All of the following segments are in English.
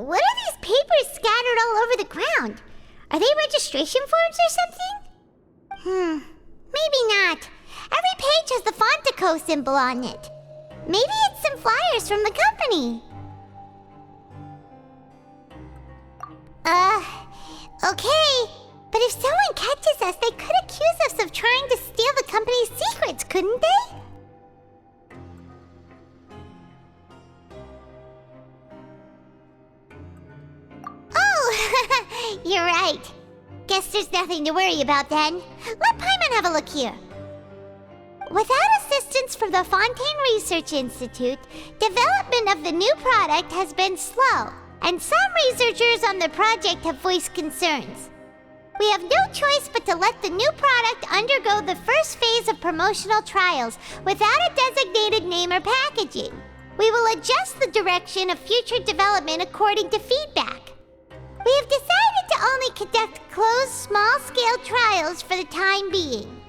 what are these papers scattered all over the ground? Are they registration forms or something? Maybe not. Every page has the Fontaine symbol on it. Maybe it's some flyers from the company. Okay. But if someone catches us, they could accuse us of trying to steal the company's secrets, couldn't they? Oh, you're right. Guess there's nothing to worry about then. Let Paimon have a look here. Without assistance from the Fontaine Research Institute, development of the new product has been slow, and some researchers on the project have voiced concerns. We have no choice but to let the new product undergo the first phase of promotional trials without a designated name or packaging. We will adjust the direction of future development according to feedback. We have decided to only conduct closed, small-scale trials for the time being.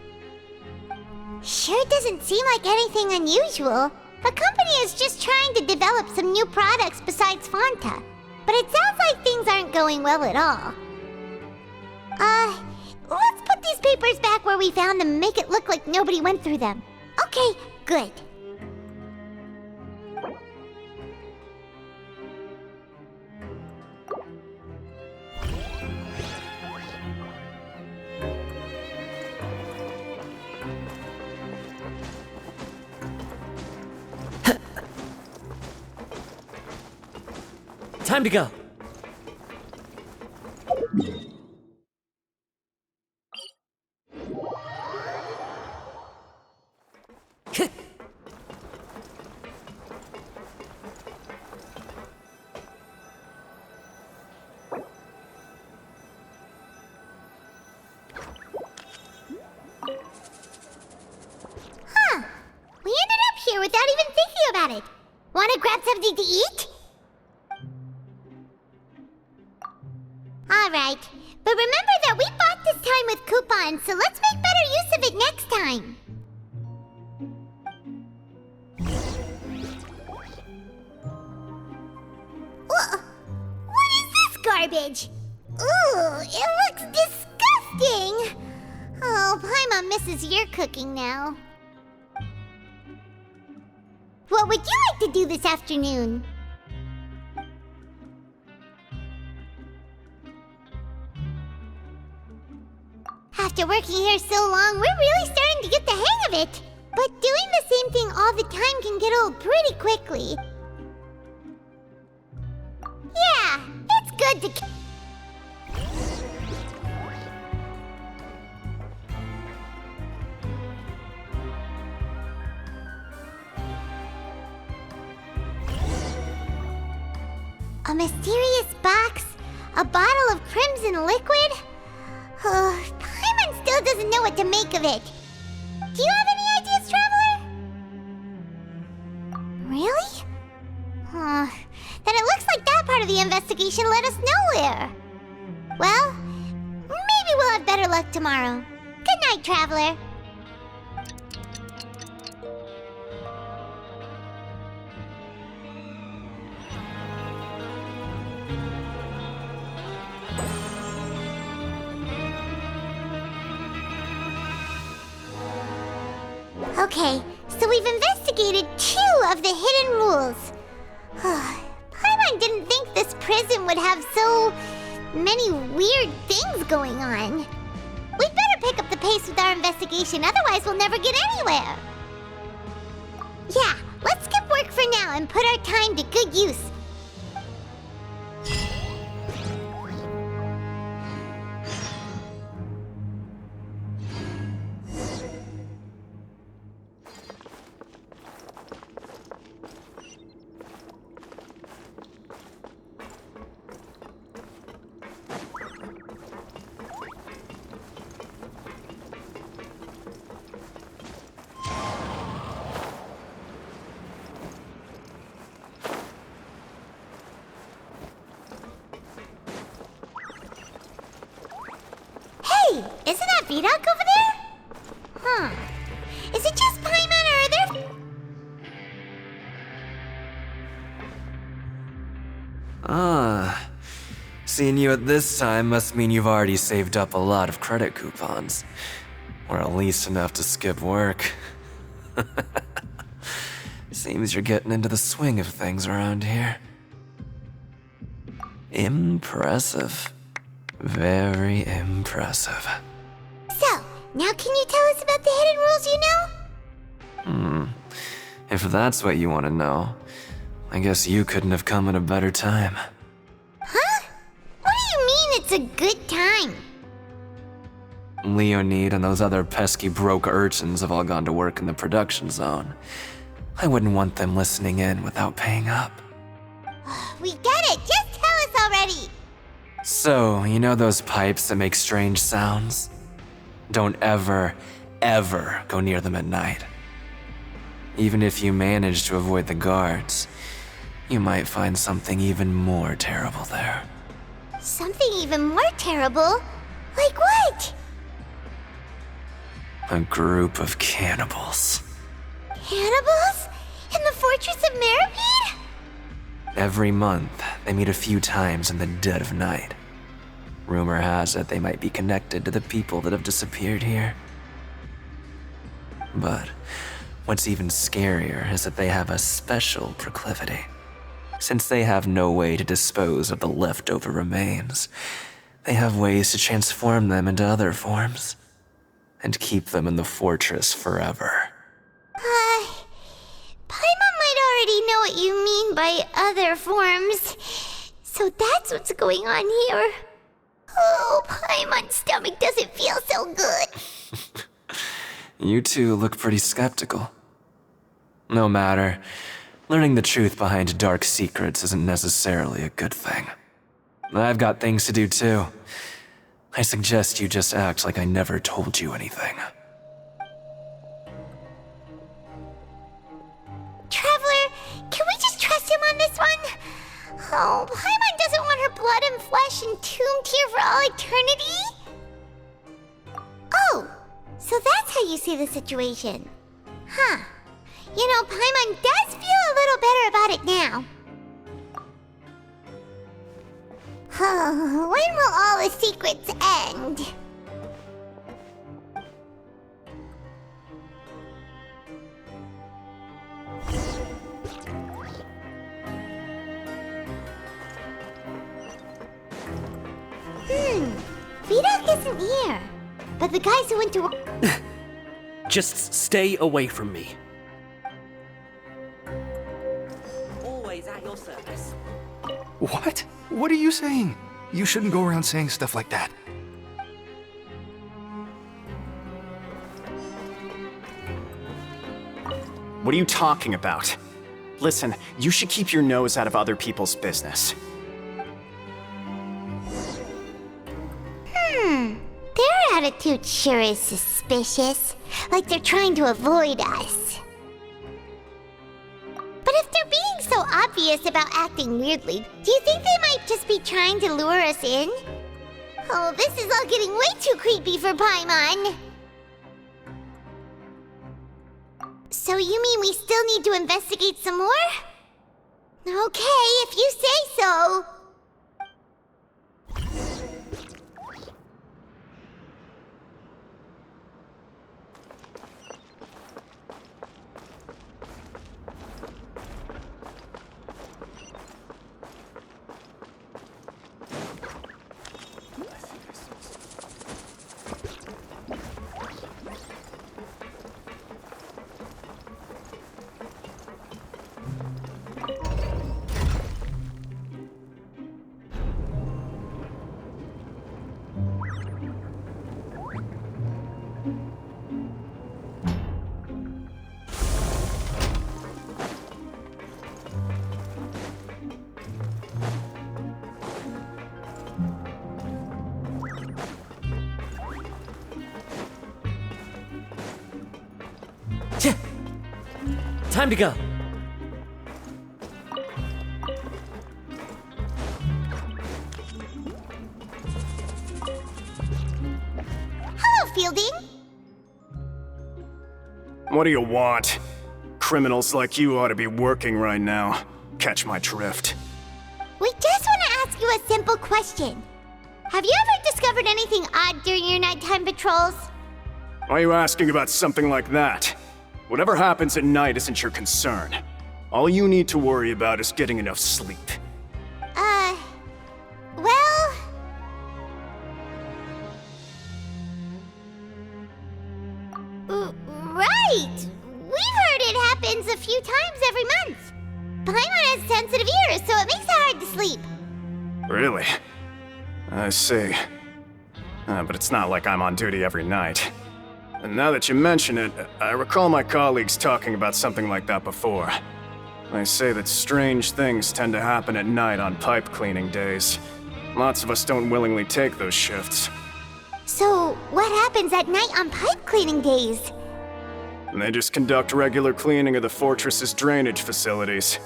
Sure doesn't seem like anything unusual. The company is just trying to develop some new products besides Fanta. But it sounds like things aren't going well at all. Let's put these papers back where we found them and make it look like nobody went through them. Okay, good. Time to go. We ended up here without even thinking about it. Wanna grab something to eat? Alright, but remember that we bought this time with coupons, so let's make better use of it next time. What is this garbage? Ooh, it looks disgusting! Oh, Paimon misses your cooking now. What would you like to do this afternoon? After working here so long, we're really starting to get the hang of it. But doing the same thing all the time can get old pretty quickly. Yeah, it's good to... A mysterious box? A bottle of crimson liquid? Paimon still doesn't know what to make of it. Do you have any ideas, Traveler? Really? Then it looks like that part of the investigation led us nowhere. Well, maybe we'll have better luck tomorrow. Good night, Traveler. Okay, so we've investigated 2 of the hidden rules. Paimon didn't think this prison would have so many weird things going on. We'd better pick up the pace with our investigation, otherwise we'll never get anywhere. Yeah, let's skip work for now and put our time to good use. Isn't that Vidok over there? Is it just Paimon or are there... Seeing you at this time must mean you've already saved up a lot of credit coupons. Or at least enough to skip work. Seems you're getting into the swing of things around here. Impressive. Very impressive. So, now can you tell us about the hidden rules you know? If that's what you want to know, I guess you couldn't have come at a better time. Huh? What do you mean it's a good time? Leonid and those other pesky broke urchins have all gone to work in the production zone. I wouldn't want them listening in without paying up. We get it! Just tell us already! So, you know those pipes that make strange sounds? Don't ever, ever go near them at night. Even if you manage to avoid the guards, you might find something even more terrible there. Something even more terrible? Like what? A group of cannibals. Cannibals? In the Fortress of Meripede? Every month, they meet a few times in the dead of night. Rumor has it they might be connected to the people that have disappeared here. But what's even scarier is that they have a special proclivity. Since they have no way to dispose of the leftover remains, they have ways to transform them into other forms and keep them in the fortress forever. Paimon might already know what you mean by other forms. So that's what's going on here. Oh, Paimon's stomach doesn't feel so good. You two look pretty skeptical. No matter, learning the truth behind dark secrets isn't necessarily a good thing. I've got things to do too. I suggest you just act like I never told you anything. Traveler, can we just trust him on this one? Oh, Paimon doesn't want her blood and flesh entombed here for all eternity? Oh, so that's how you see the situation. Huh. You know, Paimon does feel a little better about it now. When will all the secrets end? Vidok isn't here. But the guys who went to... Just stay away from me. Always at your service. What? What are you saying? You shouldn't go around saying stuff like that. What are you talking about? Listen, you should keep your nose out of other people's business. Their attitude sure is suspicious. Like they're trying to avoid us. But if they're being so obvious about acting weirdly, do you think they might just be trying to lure us in? Oh, this is all getting way too creepy for Paimon. So you mean we still need to investigate some more? Okay, if you say so. Time to go. Hello, Fielding. What do you want? Criminals like you ought to be working right now. Catch my drift. We just want to ask you a simple question. Have you ever discovered anything odd during your nighttime patrols? Why are you asking about something like that? Whatever happens at night isn't your concern. All you need to worry about is getting enough sleep. Well... Right! We've heard it happens a few times every month. Paimon has sensitive ears, so it makes it hard to sleep. Really? I see. But it's not like I'm on duty every night. And now that you mention it, I recall my colleagues talking about something like that before. They say that strange things tend to happen at night on pipe cleaning days. Lots of us don't willingly take those shifts. So, what happens at night on pipe cleaning days? And they just conduct regular cleaning of the fortress's drainage facilities.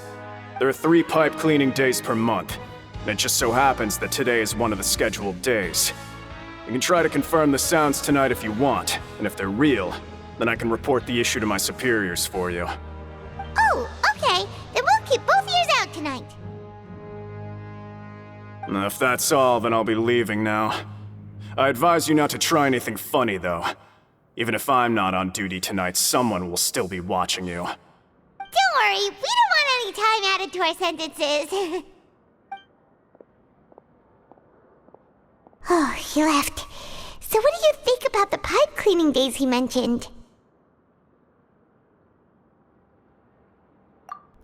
There are 3 pipe cleaning days per month, and it just so happens that today is one of the scheduled days. You can try to confirm the sounds tonight if you want, and if they're real, then I can report the issue to my superiors for you. Oh, okay. Then we'll keep both ears out tonight. If that's all, then I'll be leaving now. I advise you not to try anything funny, though. Even if I'm not on duty tonight, someone will still be watching you. Don't worry, we don't want any time added to our sentences. Oh, he left. So what do you think about the pipe cleaning days he mentioned?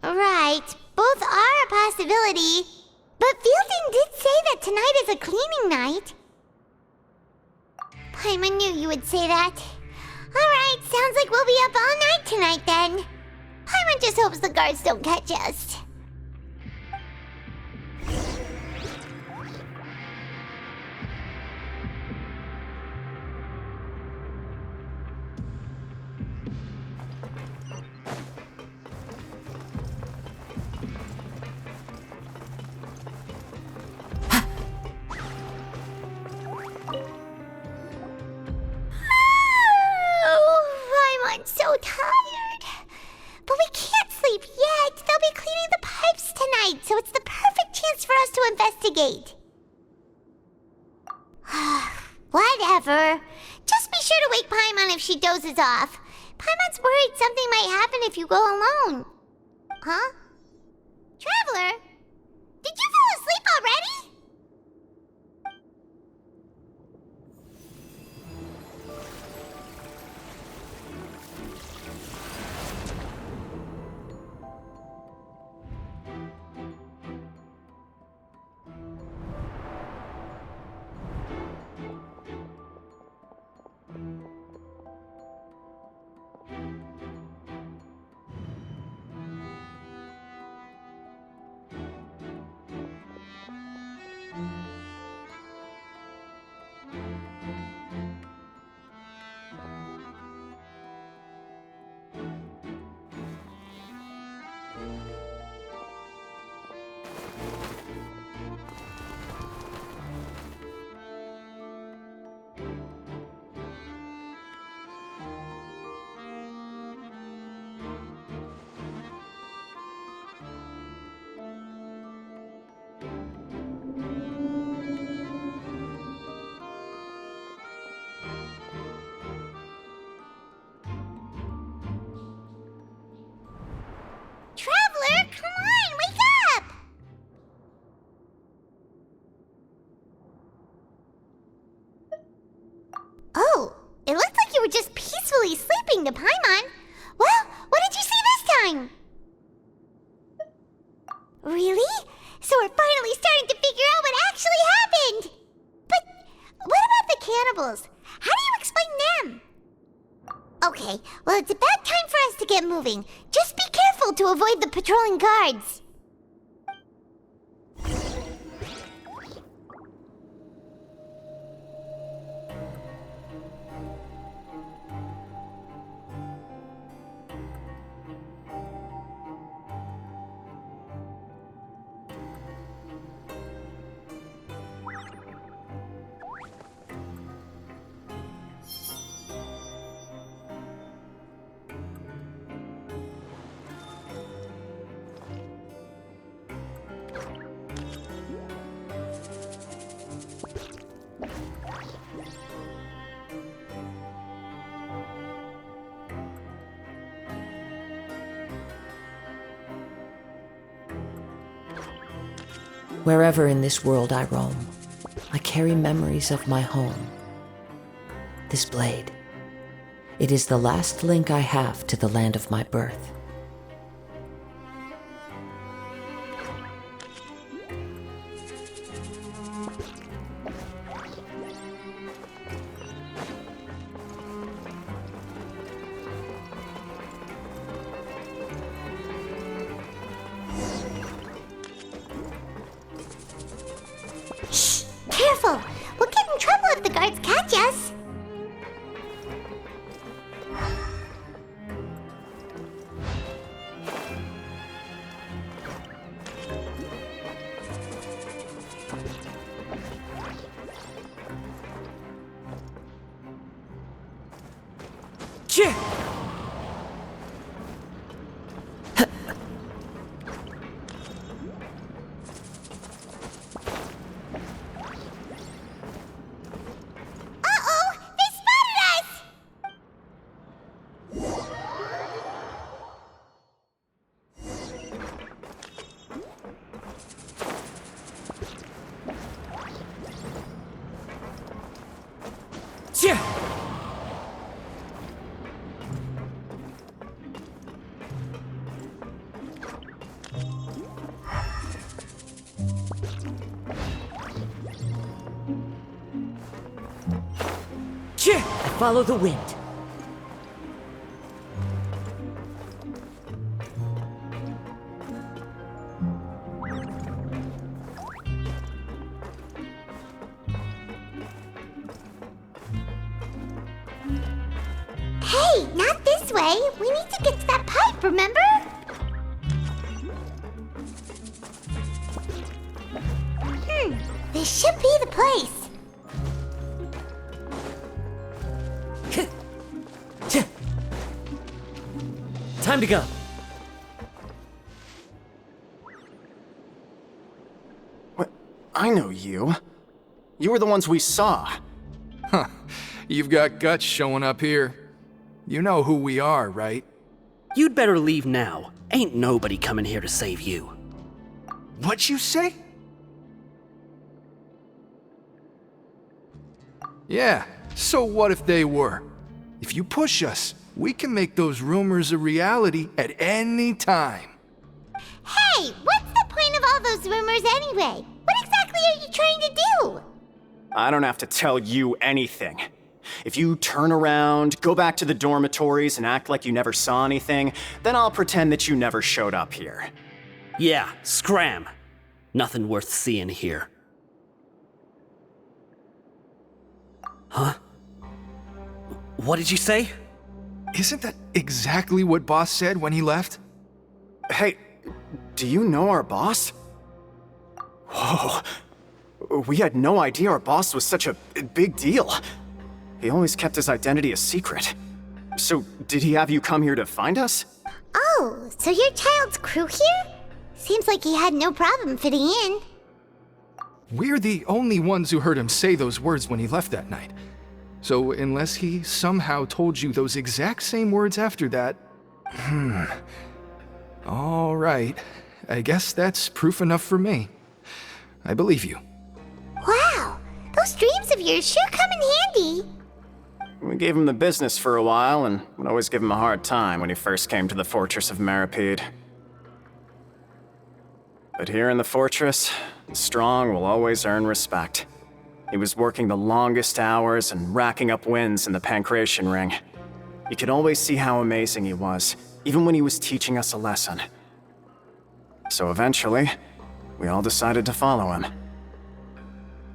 Right, both are a possibility. But Fielding did say that tonight is a cleaning night. Paimon knew you would say that. Alright, sounds like we'll be up all night tonight then. Paimon just hopes the guards don't catch us. I'm so tired. But we can't sleep yet. They'll be cleaning the pipes tonight, so it's the perfect chance for us to investigate. Whatever. Just be sure to wake Paimon if she dozes off. Paimon's worried something might happen if you go alone. Huh? Traveler? Did you fall asleep already? Traveler, come on, wake up! Oh, it looks like you were just peacefully sleeping to Paimon. Well, what did you see this time? Really? So we're finally starting to figure out what actually happened! But what about the cannibals? How do you explain them? Okay, well, it's about time for us to get moving. Just be careful to avoid the patrolling guards. Wherever in this world I roam, I carry memories of my home. This blade, it is the last link I have to the land of my birth. Shh! Careful! We'll get in trouble if the guards catch us! Chih! Uh-oh! They spotted us! Chih! Chih! I follow the wind. Hey, not this way! We need to get to that pipe, remember? This should be the place. Time to go. What? I know you. You were the ones we saw. Huh. You've got guts showing up here. You know who we are, right? You'd better leave now. Ain't nobody coming here to save you. What'd you say? Yeah, so what if they were? If you push us, we can make those rumors a reality at any time. Hey, what's the point of all those rumors anyway? What exactly are you trying to do? I don't have to tell you anything. If you turn around, go back to the dormitories, and act like you never saw anything, then I'll pretend that you never showed up here. Yeah, scram. Nothing worth seeing here. Huh? What did you say? Isn't that exactly what Boss said when he left? Hey, do you know our boss? Whoa. We had no idea our boss was such a big deal. He always kept his identity a secret. So, did he have you come here to find us? Oh, so your child's crew here? Seems like he had no problem fitting in. We're the only ones who heard him say those words when he left that night. So unless he somehow told you those exact same words after that... All right. I guess that's proof enough for me. I believe you. Wow, those dreams of yours sure come in handy. We gave him the business for a while and would always give him a hard time when he first came to the fortress of Maripede. But here in the fortress, the strong will always earn respect. He was working the longest hours and racking up wins in the Pancration Ring. You could always see how amazing he was, even when he was teaching us a lesson. So eventually, we all decided to follow him.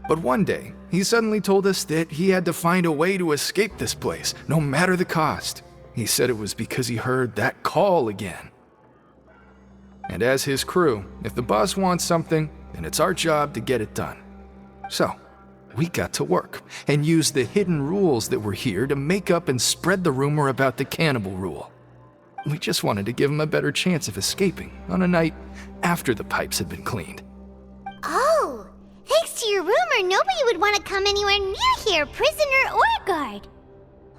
But one day, he suddenly told us that he had to find a way to escape this place, no matter the cost. He said it was because he heard that call again. And as his crew, if the boss wants something, then it's our job to get it done. So, we got to work and used the hidden rules that were here to make up and spread the rumor about the cannibal rule. We just wanted to give him a better chance of escaping on a night after the pipes had been cleaned. Oh, thanks to your rumor, nobody would want to come anywhere near here, prisoner or guard.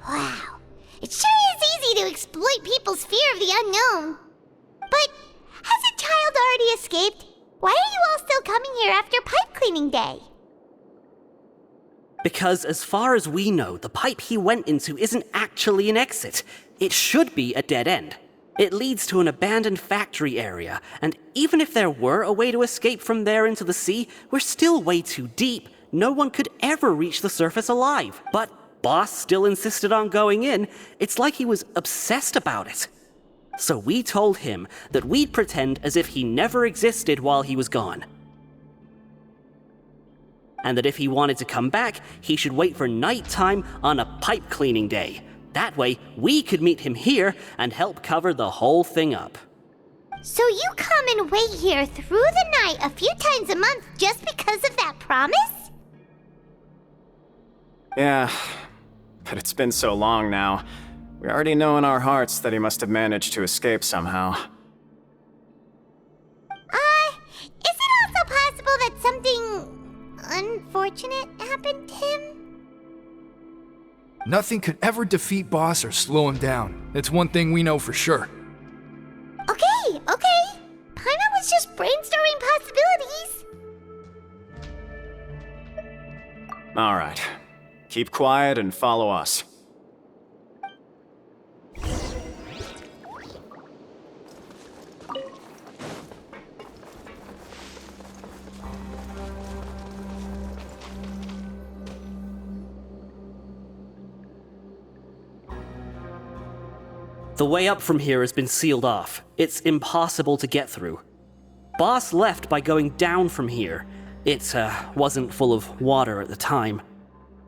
Wow, it sure is easy to exploit people's fear of the unknown. But has a child already escaped? Why are you all still coming here after pipe cleaning day? Because as far as we know, the pipe he went into isn't actually an exit. It should be a dead end. It leads to an abandoned factory area, and even if there were a way to escape from there into the sea, we're still way too deep. No one could ever reach the surface alive. But Boss still insisted on going in. It's like he was obsessed about it. So we told him that we'd pretend as if he never existed while he was gone. And that if he wanted to come back, he should wait for nighttime on a pipe cleaning day. That way, we could meet him here and help cover the whole thing up. So you come and wait here through the night a few times a month just because of that promise? Yeah, but it's been so long now. We already know in our hearts that he must have managed to escape somehow. Is it also possible that something unfortunate happened to him? Nothing could ever defeat Boss or slow him down. It's one thing we know for sure. Okay. Paimon was just brainstorming possibilities. All right. Keep quiet and follow us. The way up from here has been sealed off. It's impossible to get through. Boss left by going down from here. It wasn't full of water at the time.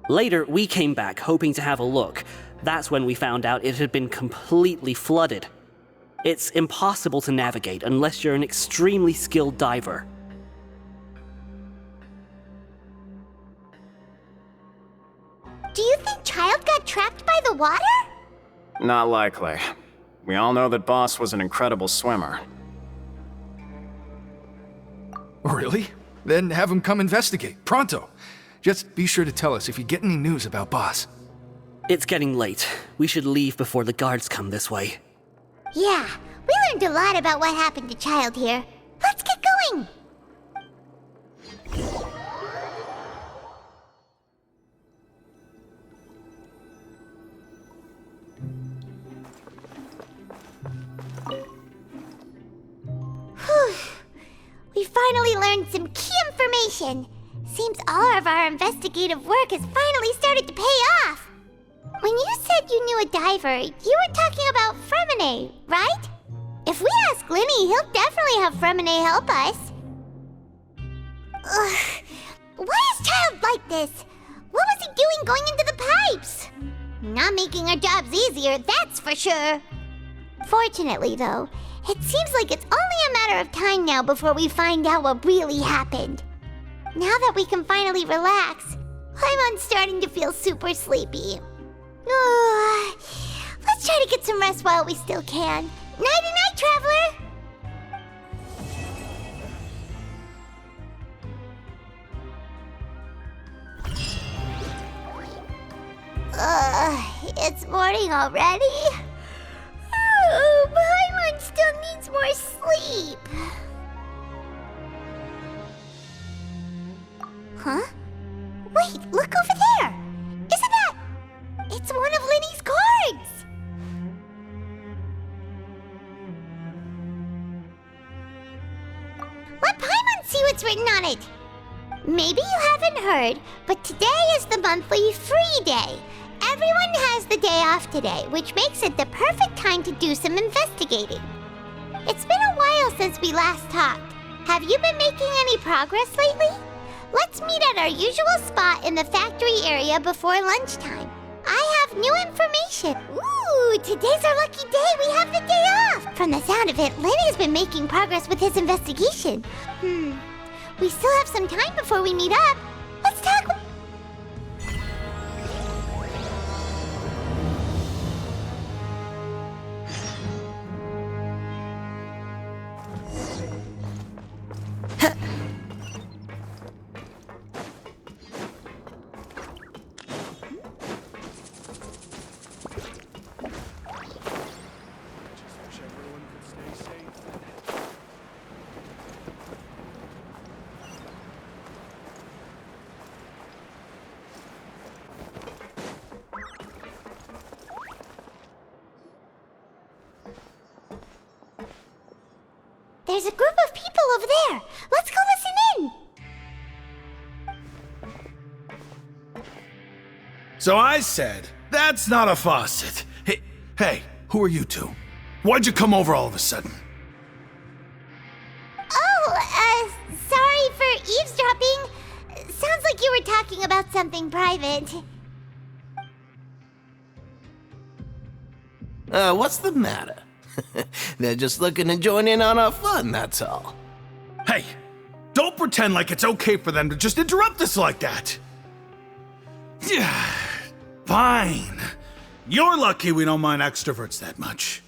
Later, we came back hoping to have a look. That's when we found out it had been completely flooded. It's impossible to navigate unless you're an extremely skilled diver. Do you think Child got trapped by the water? Not likely. We all know that Boss was an incredible swimmer. Really? Then have him come investigate, pronto. Just be sure to tell us if you get any news about Boss. It's getting late. We should leave before the guards come this way. Yeah, we learned a lot about what happened to Child here. Let's get going! We finally learned some key information. Seems all of our investigative work has finally started to pay off. When you said you knew a diver, you were talking about Fremine, right? If we ask Linny, he'll definitely have Fremine help us. Ugh. Why is Child like this? What was he doing going into the pipes? Not making our jobs easier, that's for sure. Fortunately, though, it seems like it's only a matter of time now before we find out what really happened. Now that we can finally relax, I'm starting to feel super sleepy. Let's try to get some rest while we still can. Nighty-night, traveler! It's morning already? Paimon still needs more sleep. Huh? Wait, look over there! Isn't that... It's one of Linny's cards! Let Paimon see what's written on it! Maybe you haven't heard, but today is the monthly free day. Everyone has the day off today, which makes it the perfect time to do some investigating. It's been a while since we last talked. Have you been making any progress lately? Let's meet at our usual spot in the factory area before lunchtime. I have new information. Ooh, today's our lucky day. We have the day off. From the sound of it, Lenny's been making progress with his investigation. We still have some time before we meet up. Let's talk. there's a group of people over there. Let's go listen in. So I said, that's not a faucet. Hey, who are you two? Why'd you come over all of a sudden? Oh, sorry for eavesdropping. Sounds like you were talking about something private. What's the matter? They're just looking to join in on our fun, that's all. Hey, don't pretend like it's okay for them to just interrupt us like that. Yeah, fine. You're lucky we don't mind extroverts that much.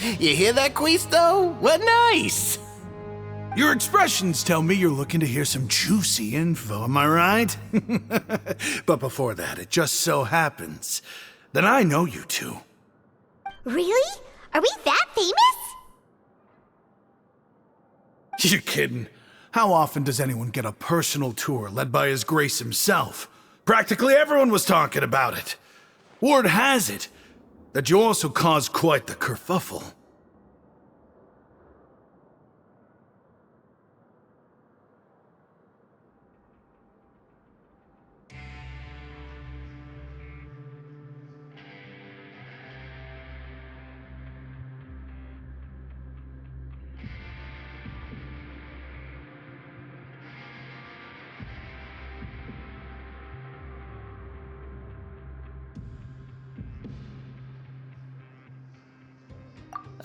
You hear that, Quisto? What nice! Your expressions tell me you're looking to hear some juicy info, am I right? But before that, it just so happens that I know you two. Really? Are we that famous? You're kidding. How often does anyone get a personal tour led by His Grace himself? Practically everyone was talking about it. Word has it that you also caused quite the kerfuffle.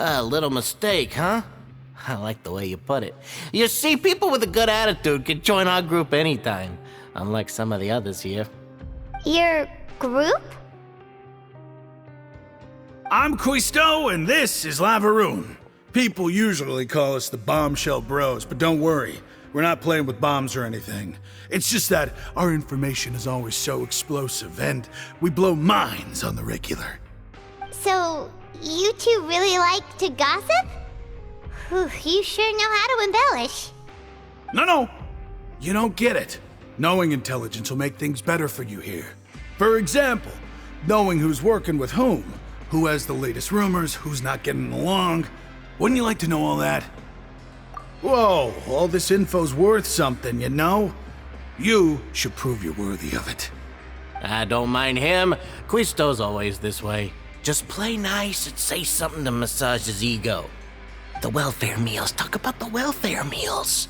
A little mistake, huh? I like the way you put it. You see, people with a good attitude can join our group anytime, unlike some of the others here. Your group? I'm Quisto, and this is Lavaroon. People usually call us the Bombshell Bros, but don't worry. We're not playing with bombs or anything. It's just that our information is always so explosive, and we blow minds on the regular. So, you two really like to gossip? Whew, you sure know how to embellish. No. You don't get it. Knowing intelligence will make things better for you here. For example, knowing who's working with whom, who has the latest rumors, who's not getting along. Wouldn't you like to know all that? Whoa, all this info's worth something, you know? You should prove you're worthy of it. I don't mind him. Quisto's always this way. Just play nice and say something to massage his ego. The welfare meals. Talk about the welfare meals.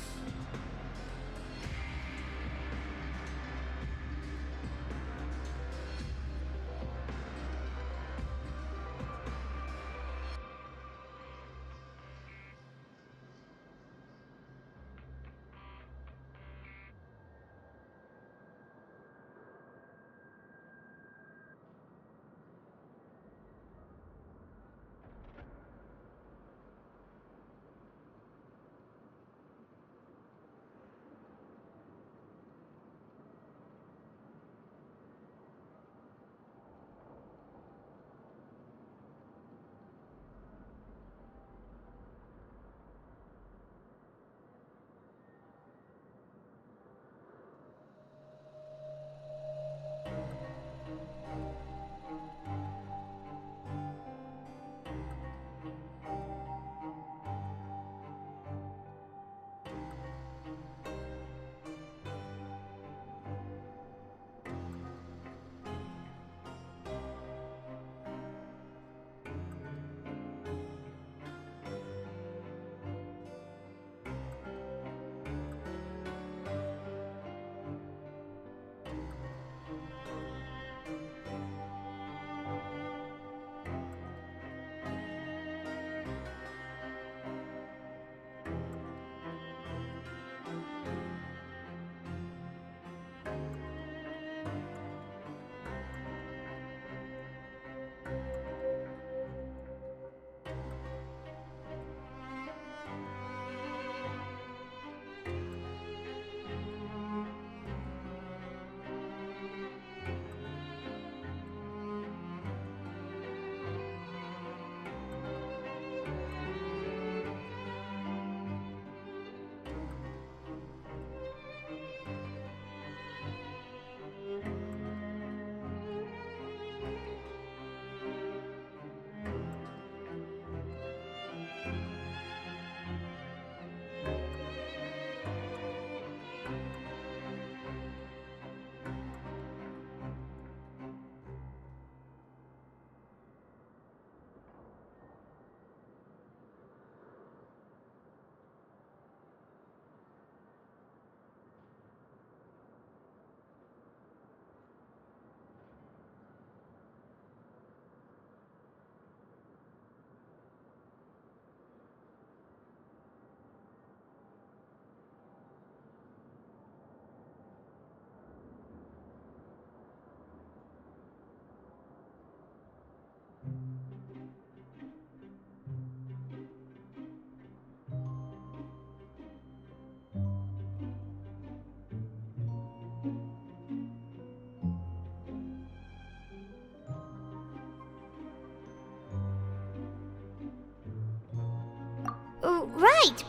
Right!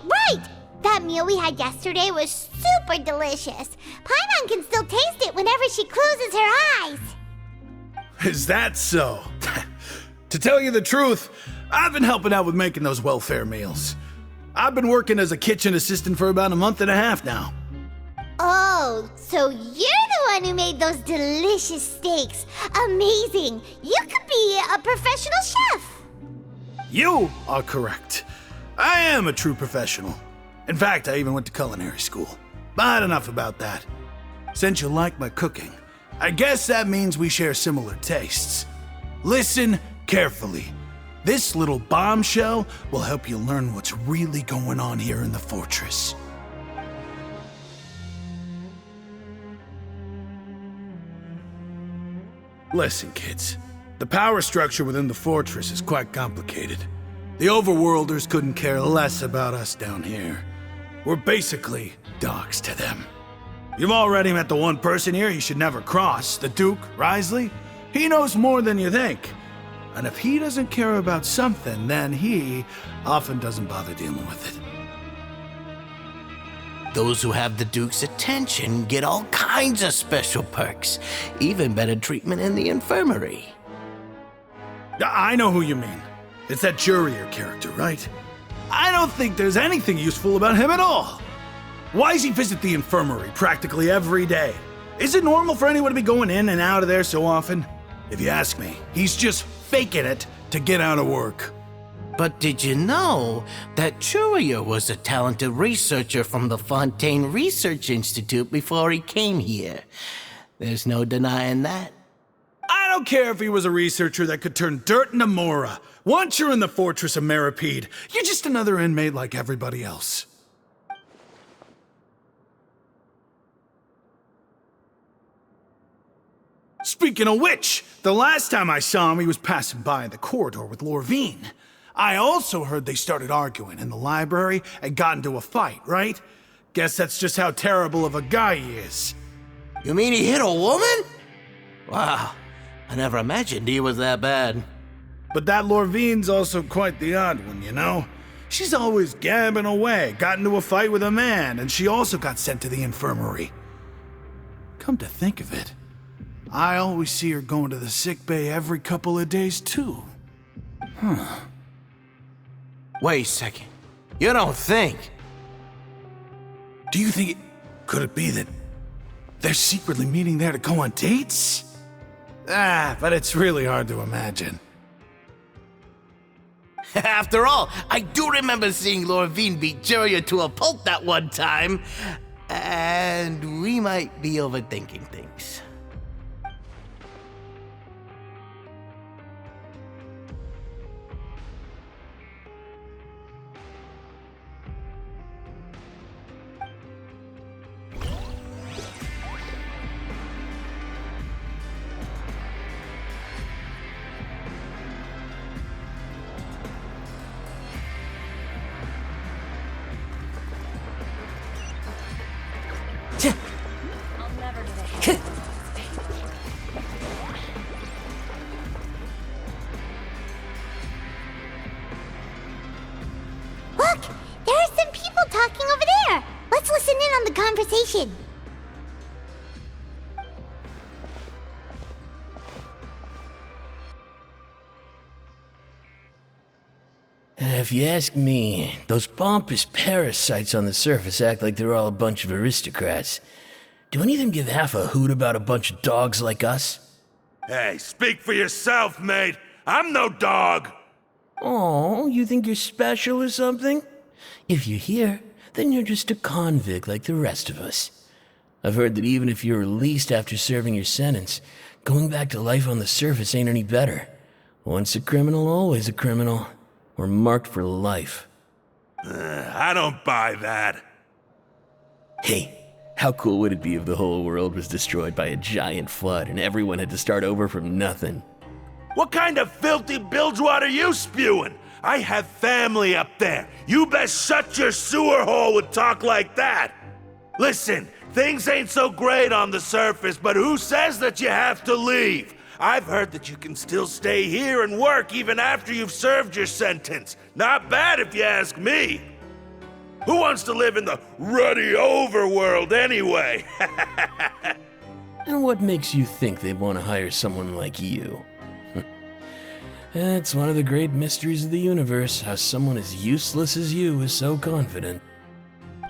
That meal we had yesterday was super delicious. Paimon can still taste it whenever she closes her eyes. Is that so? To tell you the truth, I've been helping out with making those welfare meals. I've been working as a kitchen assistant for about a month and a half now. Oh, so you're the one who made those delicious steaks. Amazing! You could be a professional chef. You are correct. I am a true professional. In fact, I even went to culinary school. But enough about that. Since you like my cooking, I guess that means we share similar tastes. Listen carefully. This little bombshell will help you learn what's really going on here in the fortress. Listen, kids. The power structure within the fortress is quite complicated. The overworlders couldn't care less about us down here. We're basically dogs to them. You've already met the one person here you should never cross, the Duke, Risley. He knows more than you think. And if he doesn't care about something, then he often doesn't bother dealing with it. Those who have the Duke's attention get all kinds of special perks, even better treatment in the infirmary. I know who you mean. It's that Jurier character, right? I don't think there's anything useful about him at all. Why does he visit the infirmary practically every day? Is it normal for anyone to be going in and out of there so often? If you ask me, he's just faking it to get out of work. But did you know that Jurier was a talented researcher from the Fontaine Research Institute before he came here? There's no denying that. I don't care if he was a researcher that could turn dirt into Mora. Once you're in the fortress of Meripede, you're just another inmate like everybody else. Speaking of which, the last time I saw him, he was passing by in the corridor with Lorvine. I also heard they started arguing in the library and got into a fight, right? Guess that's just how terrible of a guy he is. You mean he hit a woman? Wow, I never imagined he was that bad. But that Lorvine's also quite the odd one, you know? She's always gabbing away, got into a fight with a man, and she also got sent to the infirmary. Come to think of it, I always see her going to the sick bay every couple of days, too. Huh. Wait a second. You don't think? Do you think could it be that they're secretly meeting there to go on dates? But it's really hard to imagine. After all, I do remember seeing Lorvine beat Jurier to a pulp that one time. And we might be overthinking things. Look, there are some people talking over there. Let's listen in on the conversation. If you ask me, those pompous parasites on the surface act like they're all a bunch of aristocrats. Do any of them give half a hoot about a bunch of dogs like us? Hey, speak for yourself, mate. I'm no dog. Oh, you think you're special or something? If you're here, then you're just a convict like the rest of us. I've heard that even if you're released after serving your sentence, going back to life on the surface ain't any better. Once a criminal, always a criminal. We're marked for life. I don't buy that. Hey, how cool would it be if the whole world was destroyed by a giant flood and everyone had to start over from nothing? What kind of filthy bilgewater are you spewing? I have family up there. You best shut your sewer hole with talk like that. Listen, things ain't so great on the surface, but who says that you have to leave? I've heard that you can still stay here and work even after you've served your sentence. Not bad if you ask me. Who wants to live in the ruddy overworld anyway? And what makes you think they'd want to hire someone like you? It's one of the great mysteries of the universe, how someone as useless as you is so confident.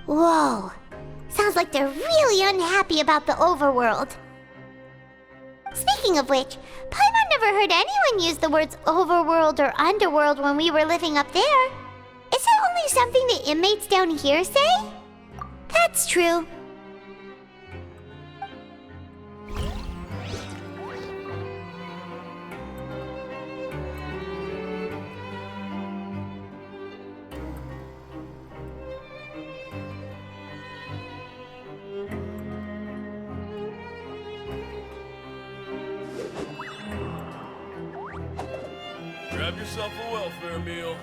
Whoa. Sounds like they're really unhappy about the overworld. Speaking of which, Paimon never heard anyone use the words overworld or underworld when we were living up there. Is it only something the inmates down here say? That's true. Grab yourself a welfare meal.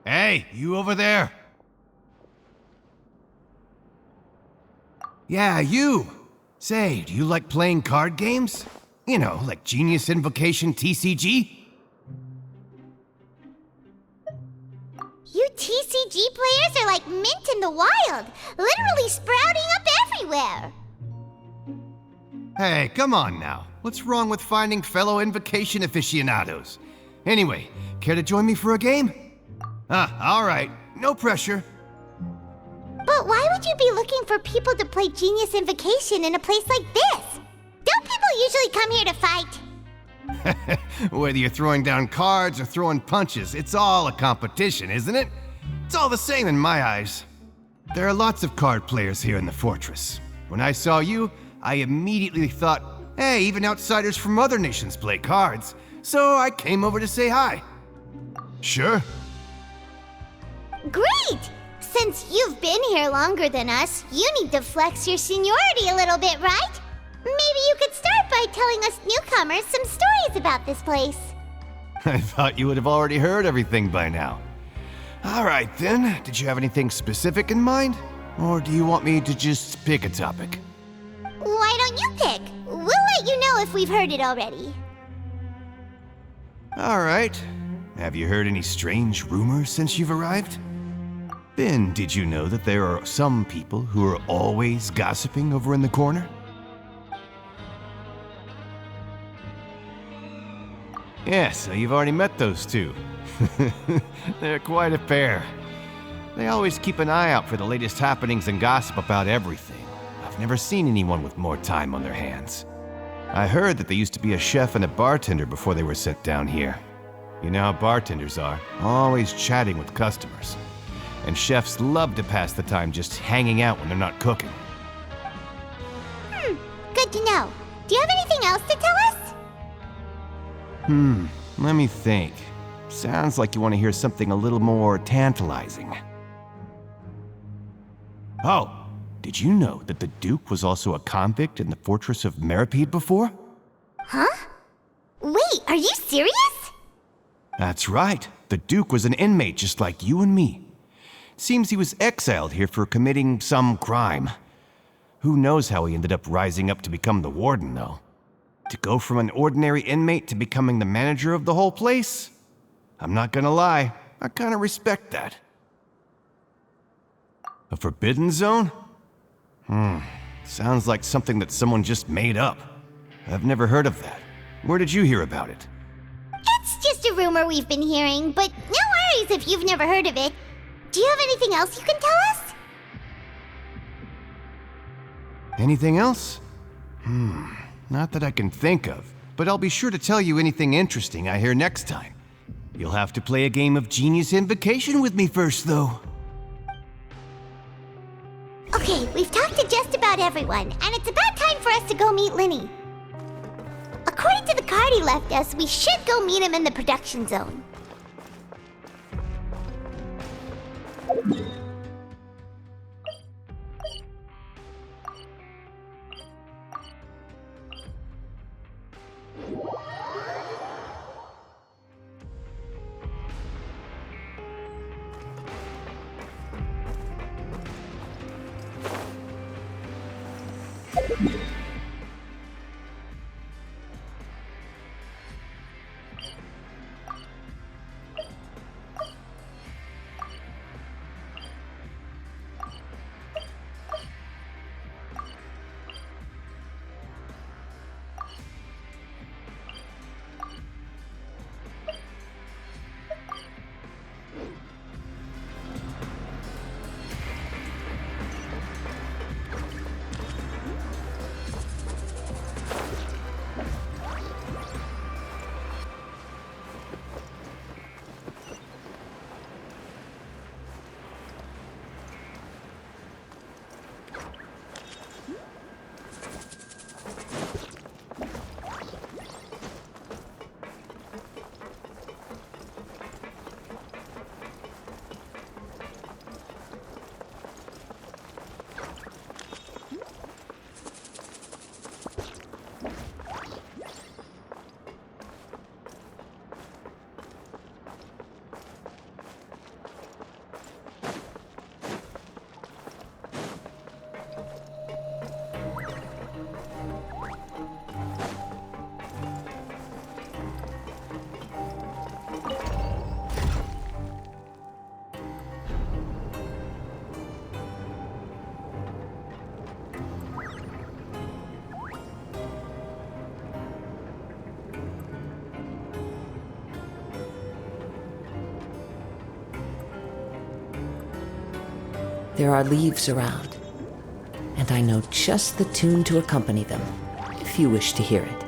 Hey, you over there? Yeah, you. Say, do you like playing card games? You know, like Genius Invocation TCG? You TCG players are like mint in the wild, literally sprouting up everywhere. Hey, come on now. What's wrong with finding fellow Invocation aficionados? Anyway, care to join me for a game? All right. No pressure. But why would you be looking for people to play Genius Invocation in a place like this? Don't people usually come here to fight? Whether you're throwing down cards or throwing punches, it's all a competition, isn't it? It's all the same in my eyes. There are lots of card players here in the fortress. When I saw you, I immediately thought, hey, even outsiders from other nations play cards. So I came over to say hi. Sure. Great! Since you've been here longer than us, you need to flex your seniority a little bit, right? Maybe you could start by telling us newcomers some stories about this place. I thought you would have already heard everything by now. All right then, did you have anything specific in mind? Or do you want me to just pick a topic? Why don't you pick? We'll let you know if we've heard it already. All right. Have you heard any strange rumors since you've arrived? Ben, did you know that there are some people who are always gossiping over in the corner? Yeah, so you've already met those two. They're quite a pair. They always keep an eye out for the latest happenings and gossip about everything. I've never seen anyone with more time on their hands. I heard that they used to be a chef and a bartender before they were sent down here. You know how bartenders are, always chatting with customers. And chefs love to pass the time just hanging out when they're not cooking. Good to know. Do you have anything else to tell us? Let me think. Sounds like you want to hear something a little more tantalizing. Oh, did you know that the Duke was also a convict in the fortress of Meripede before? Huh? Wait, are you serious? That's right. The Duke was an inmate just like you and me. Seems he was exiled here for committing some crime. Who knows how he ended up rising up to become the warden, though. To go from an ordinary inmate to becoming the manager of the whole place? I'm not gonna lie, I kinda respect that. A forbidden zone? Sounds like something that someone just made up. I've never heard of that. Where did you hear about it? It's just a rumor we've been hearing, but no worries if you've never heard of it. Do you have anything else you can tell us? Anything else? Not that I can think of, but I'll be sure to tell you anything interesting I hear next time. You'll have to play a game of Genius Invocation with me first, though. Okay, we've talked to just about everyone, and it's about time for us to go meet Linny. According to the card he left us, we should go meet him in the production zone. There are leaves around, and I know just the tune to accompany them, if you wish to hear it.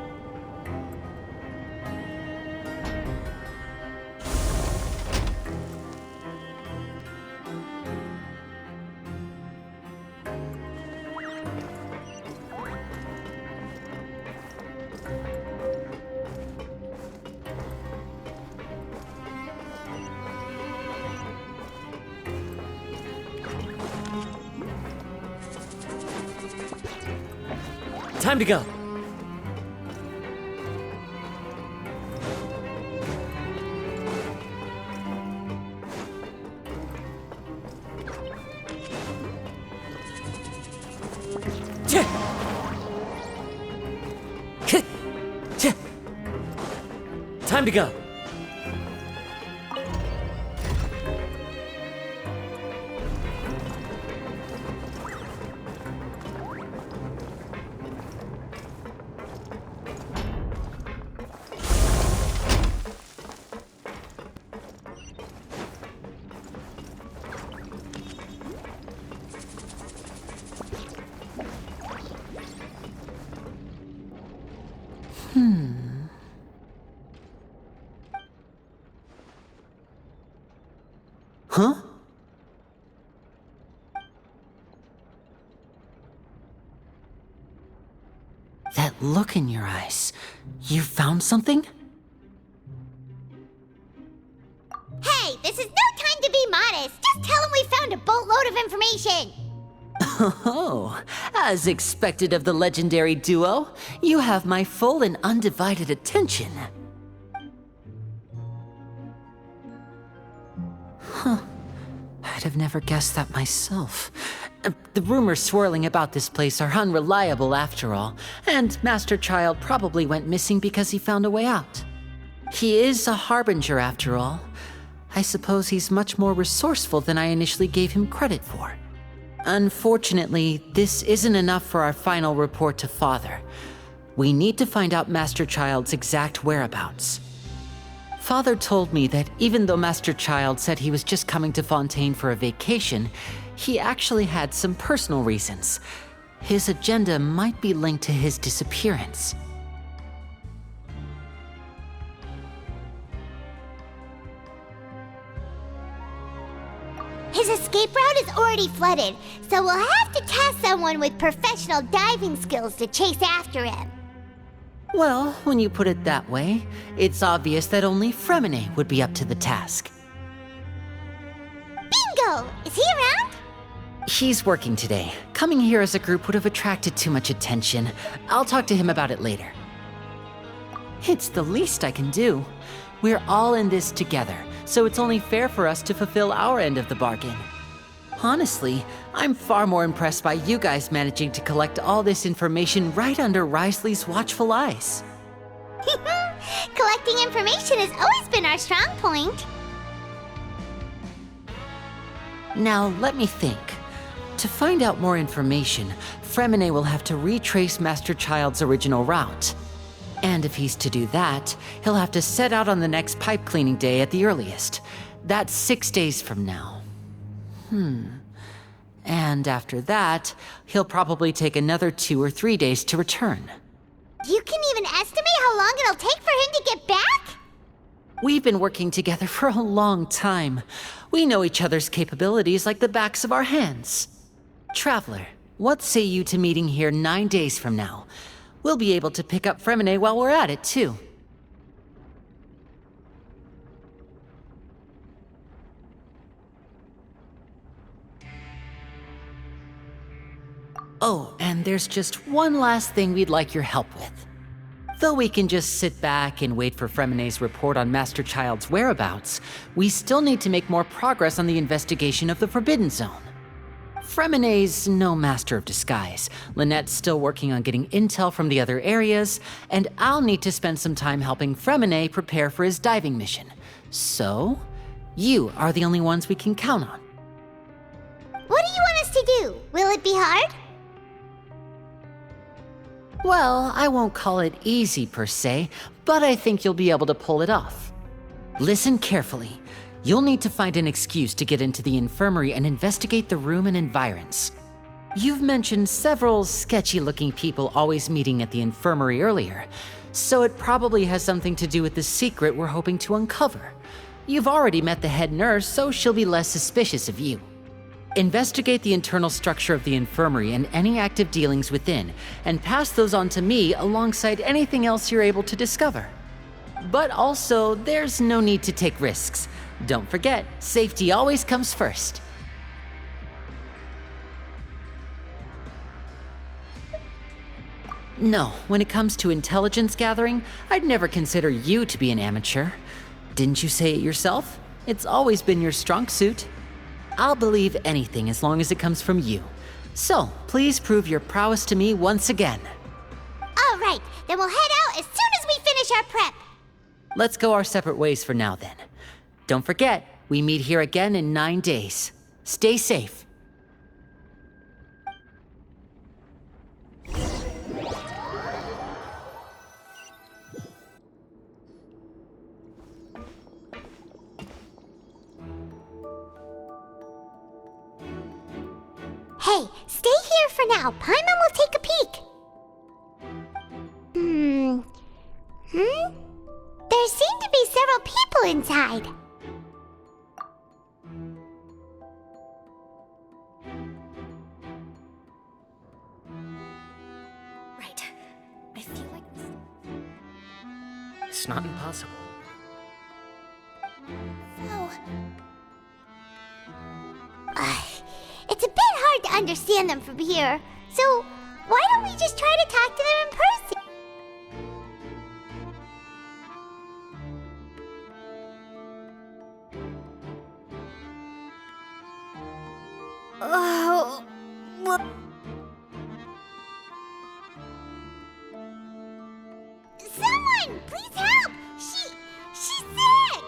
Time to go. Time to go. Huh? That look in your eyes. You found something? Hey, this is no time to be modest. Just tell him we found a boatload of information. Oh, as expected of the legendary duo, you have my full and undivided attention. Huh. I'd have never guessed that myself. The rumors swirling about this place are unreliable after all, and Master Child probably went missing because he found a way out. He is a harbinger after all. I suppose he's much more resourceful than I initially gave him credit for. Unfortunately, this isn't enough for our final report to Father. We need to find out Master Child's exact whereabouts. Father told me that even though Master Child said he was just coming to Fontaine for a vacation, he actually had some personal reasons. His agenda might be linked to his disappearance. His escape route is already flooded, so we'll have to task someone with professional diving skills to chase after him. Well, when you put it that way, it's obvious that only Fremine would be up to the task. Bingo! Is he around? He's working today. Coming here as a group would have attracted too much attention. I'll talk to him about it later. It's the least I can do. We're all in this together, so it's only fair for us to fulfill our end of the bargain. Honestly, I'm far more impressed by you guys managing to collect all this information right under Risley's watchful eyes. Collecting information has always been our strong point. Now, let me think. To find out more information, Fremine will have to retrace Master Child's original route. And if he's to do that, he'll have to set out on the next pipe cleaning day at the earliest. That's 6 days from now. And after that, he'll probably take another 2 or 3 days to return. You can even estimate how long it'll take for him to get back? We've been working together for a long time. We know each other's capabilities like the backs of our hands. Traveler, what say you to meeting here 9 days from now? We'll be able to pick up Fremine while we're at it, too. Oh, and there's just one last thing we'd like your help with. Though we can just sit back and wait for Fremine's report on Master Child's whereabouts, we still need to make more progress on the investigation of the Forbidden Zone. Fremine's no master of disguise, Lynette's still working on getting intel from the other areas, and I'll need to spend some time helping Fremine prepare for his diving mission. So, you are the only ones we can count on. What do you want us to do? Will it be hard? Well, I won't call it easy per se, but I think you'll be able to pull it off. Listen carefully. You'll need to find an excuse to get into the infirmary and investigate the room and environs. You've mentioned several sketchy-looking people always meeting at the infirmary earlier, so it probably has something to do with the secret we're hoping to uncover. You've already met the head nurse, so she'll be less suspicious of you. Investigate the internal structure of the infirmary and any active dealings within, and pass those on to me alongside anything else you're able to discover. But also, there's no need to take risks. Don't forget, safety always comes first. No, when it comes to intelligence gathering, I'd never consider you to be an amateur. Didn't you say it yourself? It's always been your strong suit. I'll believe anything as long as it comes from you. So, please prove your prowess to me once again. All right, then we'll head out as soon as we finish our prep. Let's go our separate ways for now then. Don't forget, we meet here again in 9 days. Stay safe. Hey, stay here for now. Paimon will take a peek. There seem to be several people inside. Right. I feel like It's not impossible. Oh. It's a bit hard to understand them from here. So, why don't we just try to talk to them in person? Oh, what? Someone, please help! She's sick!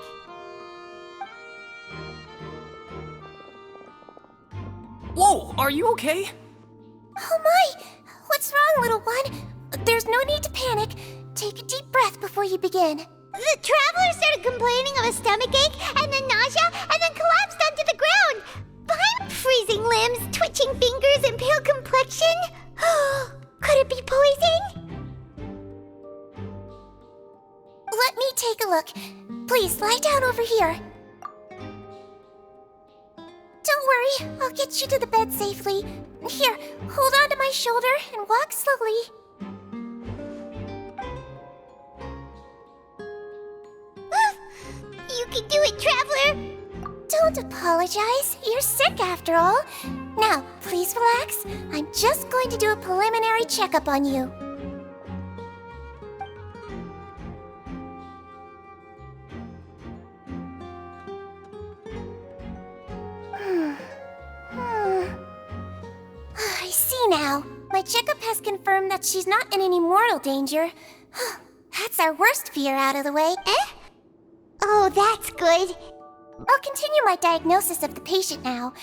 Whoa, are you okay? Oh my! What's wrong, little one? There's no need to panic. Take a deep breath before you begin. The traveler started complaining of a stomachache, and then nausea, and then collapsed onto the ground. Behind freezing limbs, twitching fingers, and pale complexion. Could it be poison? Let me take a look. Please lie down over here. Don't worry, I'll get you to the bed safely. Here, hold on to my shoulder and walk slowly. You can do it, traveler! Don't apologize. You're sick after all. Now, please relax. I'm just going to do a preliminary checkup on you. My checkup has confirmed that she's not in any mortal danger. That's our worst fear out of the way. Eh? Oh, that's good. I'll continue my diagnosis of the patient now.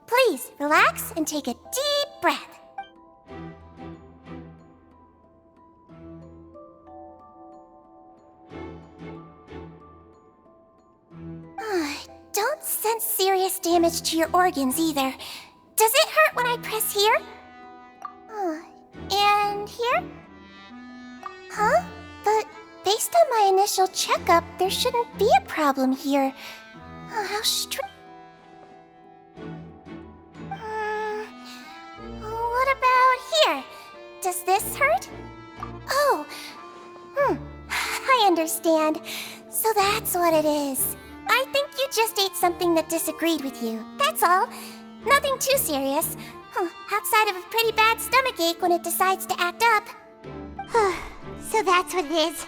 Please, relax and take a deep breath. Don't sense serious damage to your organs either. Does it hurt when I press here? And here? Huh? But based on my initial checkup, there shouldn't be a problem here. How strange. What about here? Does this hurt? Oh. I understand. So that's what it is. I think you just ate something that disagreed with you. That's all. Nothing too serious. Outside of a pretty bad stomachache when it decides to act up. So that's what it is.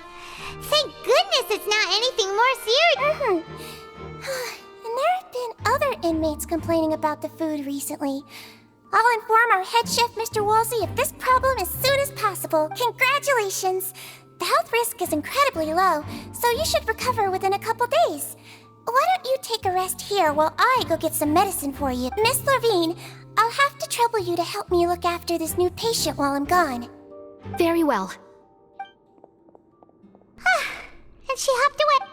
Thank goodness it's not anything more serious. And there have been other inmates complaining about the food recently. I'll inform our head chef, Mr. Woolsey, of this problem as soon as possible. Congratulations! The health risk is incredibly low, so you should recover within a couple days. Why don't you take a rest here while I go get some medicine for you? Miss Levine, I'll have to trouble you to help me look after this new patient while I'm gone. Very well. And she hopped away.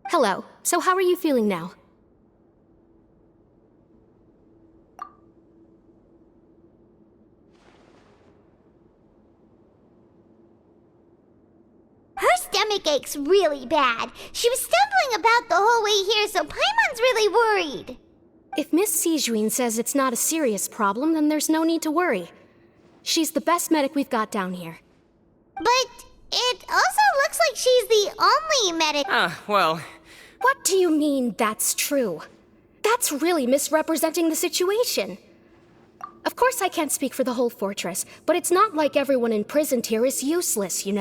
Hello. So how are you feeling now? Her stomach ache's really bad. She was stumbling about the whole way here, so Paimon's really worried. If Miss Sijuin says it's not a serious problem, then there's no need to worry. She's the best medic we've got down here. But it also looks like she's the only medic. Well... What do you mean that's true? That's really misrepresenting the situation. Of course I can't speak for the whole fortress, but it's not like everyone imprisoned here is useless, you know?